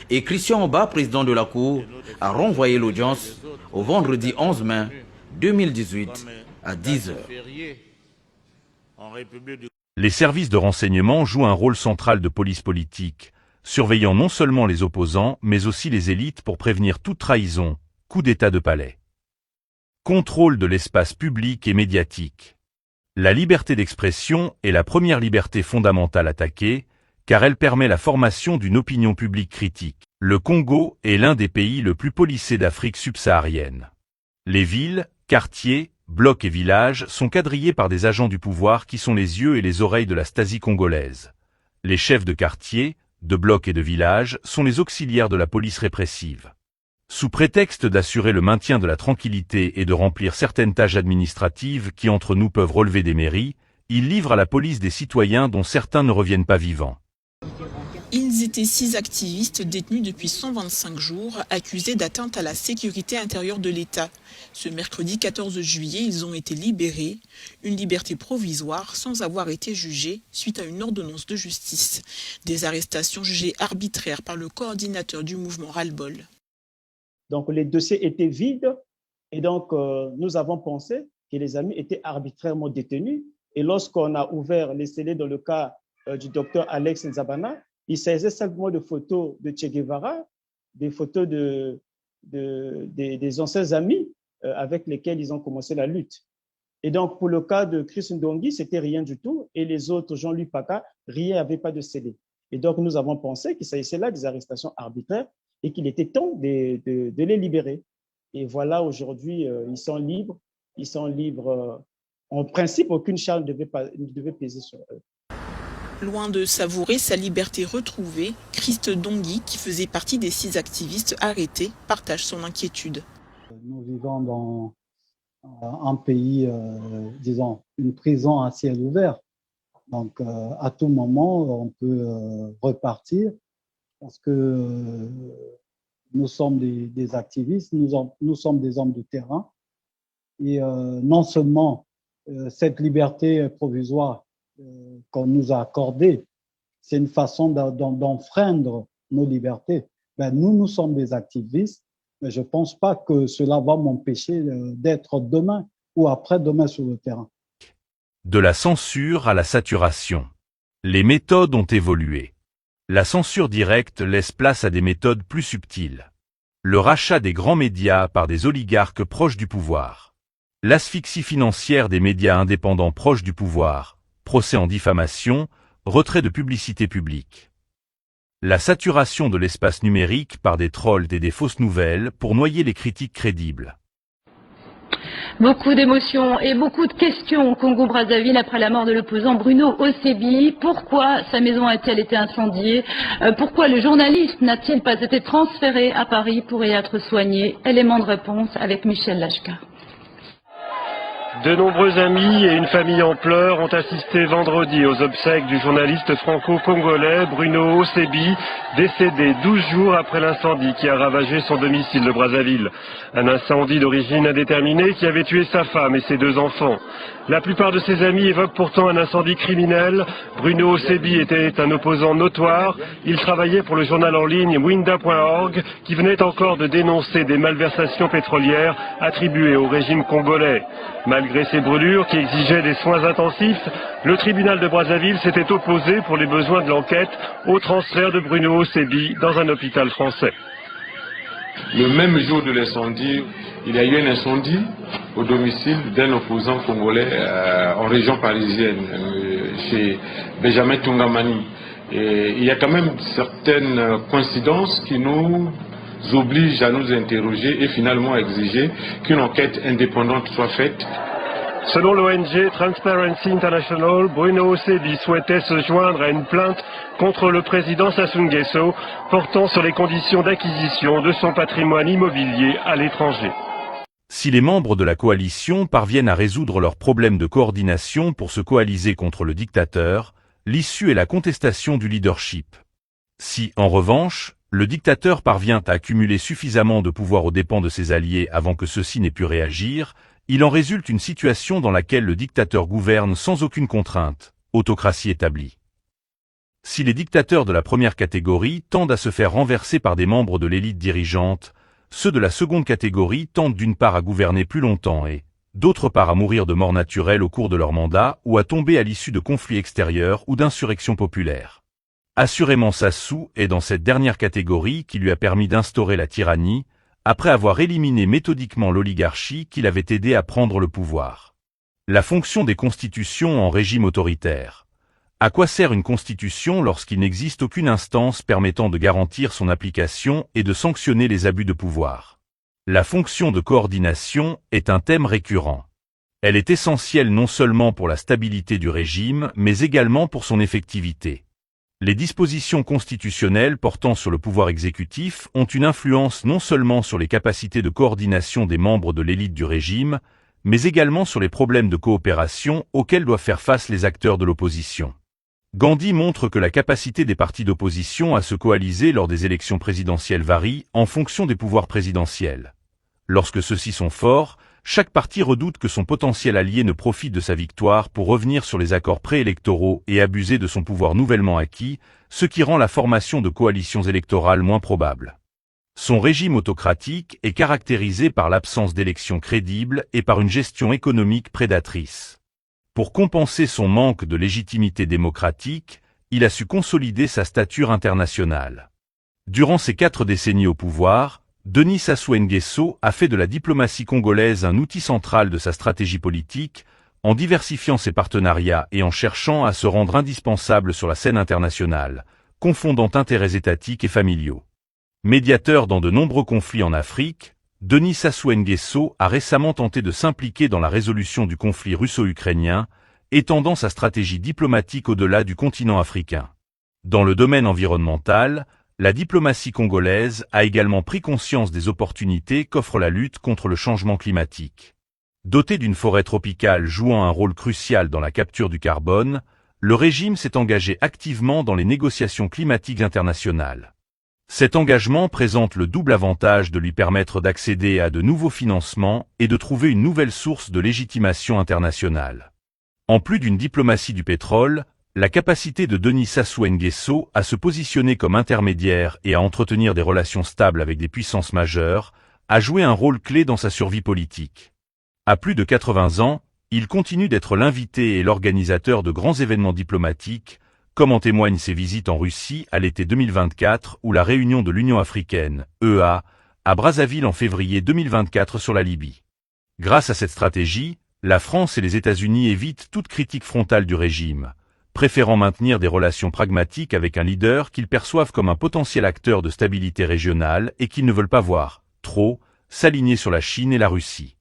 et Christian Oba, président de la Cour, a renvoyé l'audience au vendredi 11 mai 2018 à 10h. Les services de renseignement jouent un rôle central de police politique, surveillant non seulement les opposants, mais aussi les élites pour prévenir toute trahison, coup d'état de palais. Contrôle de l'espace public et médiatique. La liberté d'expression est la première liberté fondamentale attaquée, car elle permet la formation d'une opinion publique critique. Le Congo est l'un des pays le plus policés d'Afrique subsaharienne. Les villes, quartiers, blocs et villages sont quadrillés par des agents du pouvoir qui sont les yeux et les oreilles de la Stasi congolaise. Les chefs de quartier, de blocs et de villages sont les auxiliaires de la police répressive. Sous prétexte d'assurer le maintien de la tranquillité et de remplir certaines tâches administratives qui entre nous peuvent relever des mairies, ils livrent à la police des citoyens dont certains ne reviennent pas vivants. Ils étaient 6 activistes détenus depuis 125 jours, accusés d'atteinte à la sécurité intérieure de l'État. Ce mercredi 14 juillet, ils ont été libérés, une liberté provisoire sans avoir été jugés suite à une ordonnance de justice. Des arrestations jugées arbitraires par le coordinateur du mouvement Ras-le-Bol. Donc les dossiers étaient vides et donc nous avons pensé que les amis étaient arbitrairement détenus. Et lorsqu'on a ouvert les scellés dans le cas du docteur Alex Nzabana, il s'agissait simplement de photos de Che Guevara, des photos des anciens amis avec lesquels ils ont commencé la lutte. Et donc pour le cas de Chris Ndongi, c'était rien du tout. Et les autres, Jean-Louis Paka, rien, n'avait pas de scellé. Et donc nous avons pensé qu'il s'agissait là des arrestations arbitraires et qu'il était temps de les libérer. Et voilà, aujourd'hui, ils sont libres. Ils sont libres. En principe, aucune charge ne devait peser sur eux. Loin de savourer sa liberté retrouvée, Christ Ndongi, qui faisait partie des 6 activistes arrêtés, partage son inquiétude. Nous vivons dans un pays, disons, une prison à ciel ouvert. Donc, à tout moment, on peut repartir. Parce que nous sommes des activistes, nous sommes des hommes de terrain. Et non seulement cette liberté provisoire qu'on nous a accordée, c'est une façon d'enfreindre nos libertés. Nous sommes des activistes, mais je ne pense pas que cela va m'empêcher d'être demain ou après-demain sur le terrain. De la censure à la saturation. Les méthodes ont évolué. La censure directe laisse place à des méthodes plus subtiles. Le rachat des grands médias par des oligarques proches du pouvoir. L'asphyxie financière des médias indépendants proches du pouvoir. Procès en diffamation, retrait de publicité publique. La saturation de l'espace numérique par des trolls et des fausses nouvelles pour noyer les critiques crédibles. Beaucoup d'émotions et beaucoup de questions au Congo-Brazzaville après la mort de l'opposant Bruno Osebi. Pourquoi sa maison a-t-elle été incendiée? Pourquoi le journaliste n'a-t-il pas été transféré à Paris pour y être soigné? Élément de réponse avec Michel Lachka. De nombreux amis et une famille en pleurs ont assisté vendredi aux obsèques du journaliste franco-congolais Bruno Osebi, décédé 12 jours après l'incendie qui a ravagé son domicile de Brazzaville. Un incendie d'origine indéterminée qui avait tué sa femme et ses 2 enfants. La plupart de ses amis évoquent pourtant un incendie criminel. Bruno Osebi était un opposant notoire. Il travaillait pour le journal en ligne Mwinda.org qui venait encore de dénoncer des malversations pétrolières attribuées au régime congolais. Malgré Malgré ces brûlures qui exigeaient des soins intensifs, le tribunal de Brazzaville s'était opposé pour les besoins de l'enquête au transfert de Bruno Osebi dans un hôpital français. Le même jour de l'incendie, il y a eu un incendie au domicile d'un opposant congolais en région parisienne, chez Benjamin Tungamani. Et il y a quand même certaines coïncidences qui nous obligent à nous interroger et finalement à exiger qu'une enquête indépendante soit faite. Selon l'ONG Transparency International, Bruno Osebi souhaitait se joindre à une plainte contre le président Sassou Nguesso portant sur les conditions d'acquisition de son patrimoine immobilier à l'étranger. Si les membres de la coalition parviennent à résoudre leurs problèmes de coordination pour se coaliser contre le dictateur, l'issue est la contestation du leadership. Si, en revanche, le dictateur parvient à accumuler suffisamment de pouvoir aux dépens de ses alliés avant que ceux-ci n'aient pu réagir, il en résulte une situation dans laquelle le dictateur gouverne sans aucune contrainte, autocratie établie. Si les dictateurs de la première catégorie tendent à se faire renverser par des membres de l'élite dirigeante, ceux de la seconde catégorie tentent d'une part à gouverner plus longtemps et, d'autre part à mourir de mort naturelle au cours de leur mandat ou à tomber à l'issue de conflits extérieurs ou d'insurrections populaires. Assurément Sassou est dans cette dernière catégorie qui lui a permis d'instaurer la tyrannie, après avoir éliminé méthodiquement l'oligarchie qui l'avait aidé à prendre le pouvoir. La fonction des constitutions en régime autoritaire. À quoi sert une constitution lorsqu'il n'existe aucune instance permettant de garantir son application et de sanctionner les abus de pouvoir? La fonction de coordination est un thème récurrent. Elle est essentielle non seulement pour la stabilité du régime, mais également pour son effectivité. Les dispositions constitutionnelles portant sur le pouvoir exécutif ont une influence non seulement sur les capacités de coordination des membres de l'élite du régime, mais également sur les problèmes de coopération auxquels doivent faire face les acteurs de l'opposition. Gandhi montre que la capacité des partis d'opposition à se coaliser lors des élections présidentielles varie en fonction des pouvoirs présidentiels. Lorsque ceux-ci sont forts, chaque parti redoute que son potentiel allié ne profite de sa victoire pour revenir sur les accords préélectoraux et abuser de son pouvoir nouvellement acquis, ce qui rend la formation de coalitions électorales moins probable. Son régime autocratique est caractérisé par l'absence d'élections crédibles et par une gestion économique prédatrice. Pour compenser son manque de légitimité démocratique, il a su consolider sa stature internationale. Durant ses 4 décennies au pouvoir, Denis Sassou Nguesso a fait de la diplomatie congolaise un outil central de sa stratégie politique, en diversifiant ses partenariats et en cherchant à se rendre indispensable sur la scène internationale, confondant intérêts étatiques et familiaux. Médiateur dans de nombreux conflits en Afrique, Denis Sassou Nguesso a récemment tenté de s'impliquer dans la résolution du conflit russo-ukrainien, étendant sa stratégie diplomatique au-delà du continent africain. Dans le domaine environnemental, la diplomatie congolaise a également pris conscience des opportunités qu'offre la lutte contre le changement climatique. Doté d'une forêt tropicale jouant un rôle crucial dans la capture du carbone, le régime s'est engagé activement dans les négociations climatiques internationales. Cet engagement présente le double avantage de lui permettre d'accéder à de nouveaux financements et de trouver une nouvelle source de légitimation internationale. En plus d'une diplomatie du pétrole, la capacité de Denis Sassou Nguesso à se positionner comme intermédiaire et à entretenir des relations stables avec des puissances majeures a joué un rôle clé dans sa survie politique. À plus de 80 ans, il continue d'être l'invité et l'organisateur de grands événements diplomatiques, comme en témoignent ses visites en Russie à l'été 2024 ou la réunion de l'Union africaine, EA, à Brazzaville en février 2024 sur la Libye. Grâce à cette stratégie, la France et les États-Unis évitent toute critique frontale du régime, préférant maintenir des relations pragmatiques avec un leader qu'ils perçoivent comme un potentiel acteur de stabilité régionale et qu'ils ne veulent pas voir, trop, s'aligner sur la Chine et la Russie.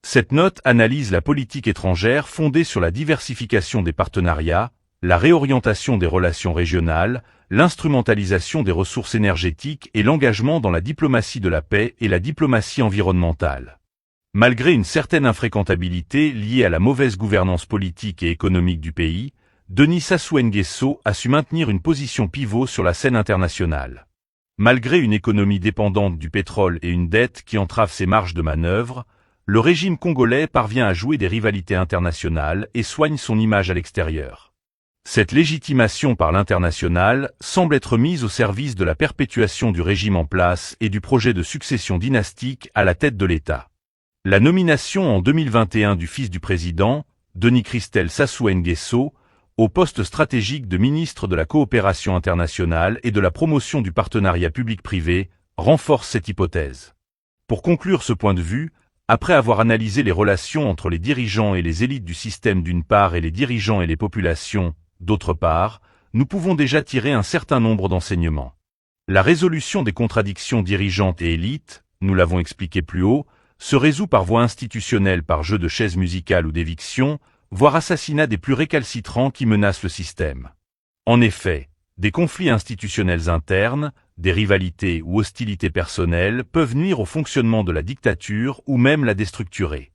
Cette note analyse la politique étrangère fondée sur la diversification des partenariats, la réorientation des relations régionales, l'instrumentalisation des ressources énergétiques et l'engagement dans la diplomatie de la paix et la diplomatie environnementale. Malgré une certaine infréquentabilité liée à la mauvaise gouvernance politique et économique du pays, Denis Sassou Nguesso a su maintenir une position pivot sur la scène internationale. Malgré une économie dépendante du pétrole et une dette qui entrave ses marges de manœuvre, le régime congolais parvient à jouer des rivalités internationales et soigne son image à l'extérieur. Cette légitimation par l'international semble être mise au service de la perpétuation du régime en place et du projet de succession dynastique à la tête de l'État. La nomination en 2021 du fils du président, Denis Christel Sassou Nguesso, au poste stratégique de ministre de la Coopération internationale et de la promotion du partenariat public-privé, renforce cette hypothèse. Pour conclure ce point de vue, après avoir analysé les relations entre les dirigeants et les élites du système d'une part et les dirigeants et les populations, d'autre part, nous pouvons déjà tirer un certain nombre d'enseignements. La résolution des contradictions dirigeantes et élites, nous l'avons expliqué plus haut, se résout par voie institutionnelle par jeu de chaises musicales ou d'éviction, voire assassinat des plus récalcitrants qui menacent le système. En effet, des conflits institutionnels internes, des rivalités ou hostilités personnelles peuvent nuire au fonctionnement de la dictature ou même la déstructurer.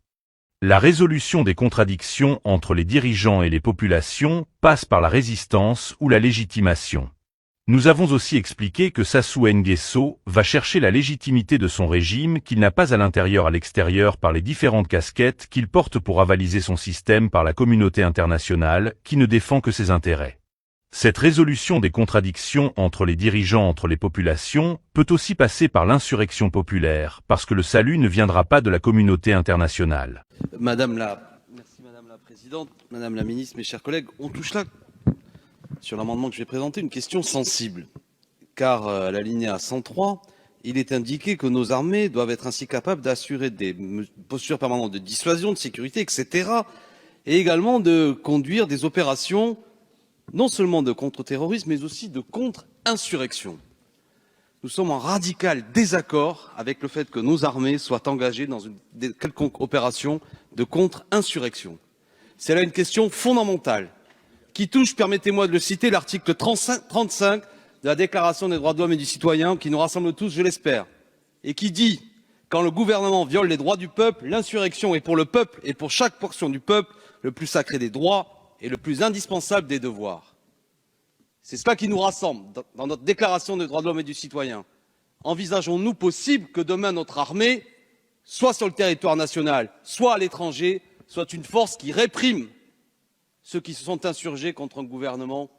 La résolution des contradictions entre les dirigeants et les populations passe par la résistance ou la légitimation. Nous avons aussi expliqué que Sassou Nguesso va chercher la légitimité de son régime qu'il n'a pas à l'intérieur à l'extérieur par les différentes casquettes qu'il porte pour avaliser son système par la communauté internationale qui ne défend que ses intérêts. Cette résolution des contradictions entre les dirigeants entre les populations peut aussi passer par l'insurrection populaire, parce que le salut ne viendra pas de la communauté internationale. Merci Madame la Présidente, Madame la Ministre, mes chers collègues, on touche là, sur l'amendement que je vais présenter, une question sensible. Car à l'alinéa 103, il est indiqué que nos armées doivent être ainsi capables d'assurer des postures permanentes de dissuasion, de sécurité, etc. Et également de conduire des opérations non seulement de contre-terrorisme, mais aussi de contre-insurrection. Nous sommes en radical désaccord avec le fait que nos armées soient engagées dans une quelconque opération de contre-insurrection. C'est là une question fondamentale qui touche, permettez-moi de le citer, l'article 35 de la Déclaration des droits de l'homme et du citoyen, qui nous rassemble tous, je l'espère, et qui dit « Quand le gouvernement viole les droits du peuple, l'insurrection est pour le peuple et pour chaque portion du peuple le plus sacré des droits et le plus indispensable des devoirs. » C'est cela qui nous rassemble dans notre Déclaration des droits de l'homme et du citoyen. Envisageons-nous possible que demain notre armée, soit sur le territoire national, soit à l'étranger, soit une force qui réprime ceux qui se sont insurgés contre un gouvernement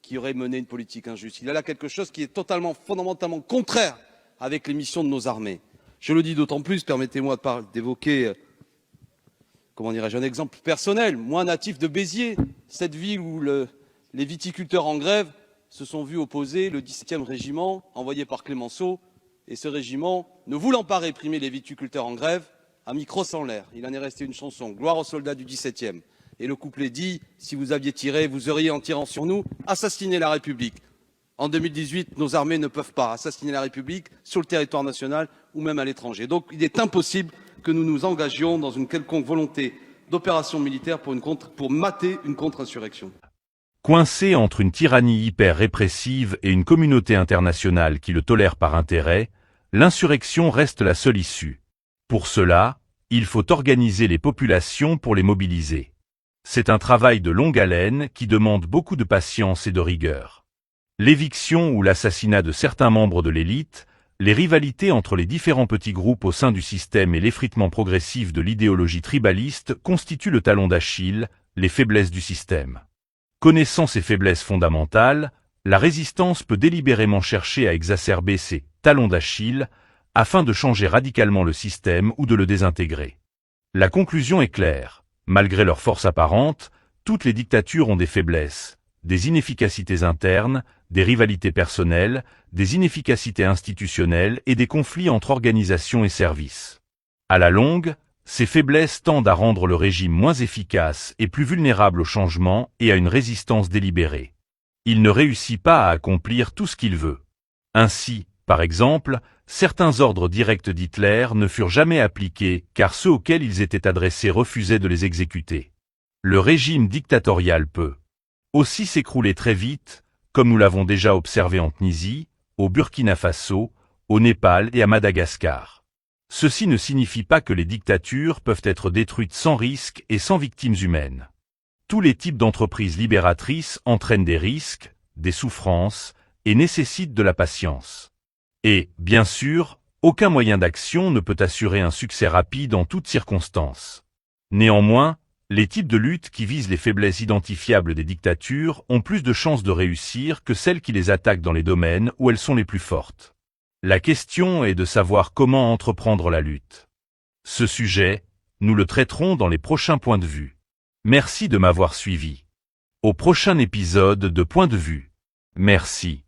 qui aurait mené une politique injuste? Il y a là quelque chose qui est totalement, fondamentalement contraire avec les missions de nos armées. Je le dis d'autant plus, permettez-moi d'évoquer un exemple personnel. Moi, natif de Béziers, cette ville où les viticulteurs en grève se sont vus opposer le 17e régiment envoyé par Clémenceau, et ce régiment, ne voulant pas réprimer les viticulteurs en grève, a mis crosse en l'air. Il en est resté une chanson, Gloire aux soldats du 17e. Et le couplet dit, si vous aviez tiré, vous auriez, en tirant sur nous, assassiné la République. En 2018, nos armées ne peuvent pas assassiner la République sur le territoire national ou même à l'étranger. Donc il est impossible que nous nous engagions dans une quelconque volonté d'opération militaire pour mater une contre-insurrection. Coincé entre une tyrannie hyper répressive et une communauté internationale qui le tolère par intérêt, l'insurrection reste la seule issue. Pour cela, il faut organiser les populations pour les mobiliser. C'est un travail de longue haleine qui demande beaucoup de patience et de rigueur. L'éviction ou l'assassinat de certains membres de l'élite, les rivalités entre les différents petits groupes au sein du système et l'effritement progressif de l'idéologie tribaliste constituent le talon d'Achille, les faiblesses du système. Connaissant ces faiblesses fondamentales, la résistance peut délibérément chercher à exacerber ces talons d'Achille afin de changer radicalement le système ou de le désintégrer. La conclusion est claire. Malgré leur force apparente, toutes les dictatures ont des faiblesses, des inefficacités internes, des rivalités personnelles, des inefficacités institutionnelles et des conflits entre organisations et services. À la longue, ces faiblesses tendent à rendre le régime moins efficace et plus vulnérable au changement et à une résistance délibérée. Il ne réussit pas à accomplir tout ce qu'il veut. Ainsi, par exemple, certains ordres directs d'Hitler ne furent jamais appliqués car ceux auxquels ils étaient adressés refusaient de les exécuter. Le régime dictatorial peut aussi s'écrouler très vite, comme nous l'avons déjà observé en Tunisie, au Burkina Faso, au Népal et à Madagascar. Ceci ne signifie pas que les dictatures peuvent être détruites sans risque et sans victimes humaines. Tous les types d'entreprises libératrices entraînent des risques, des souffrances et nécessitent de la patience. Et, bien sûr, aucun moyen d'action ne peut assurer un succès rapide en toutes circonstances. Néanmoins, les types de luttes qui visent les faiblesses identifiables des dictatures ont plus de chances de réussir que celles qui les attaquent dans les domaines où elles sont les plus fortes. La question est de savoir comment entreprendre la lutte. Ce sujet, nous le traiterons dans les prochains points de vue. Merci de m'avoir suivi. Au prochain épisode de Point de vue. Merci.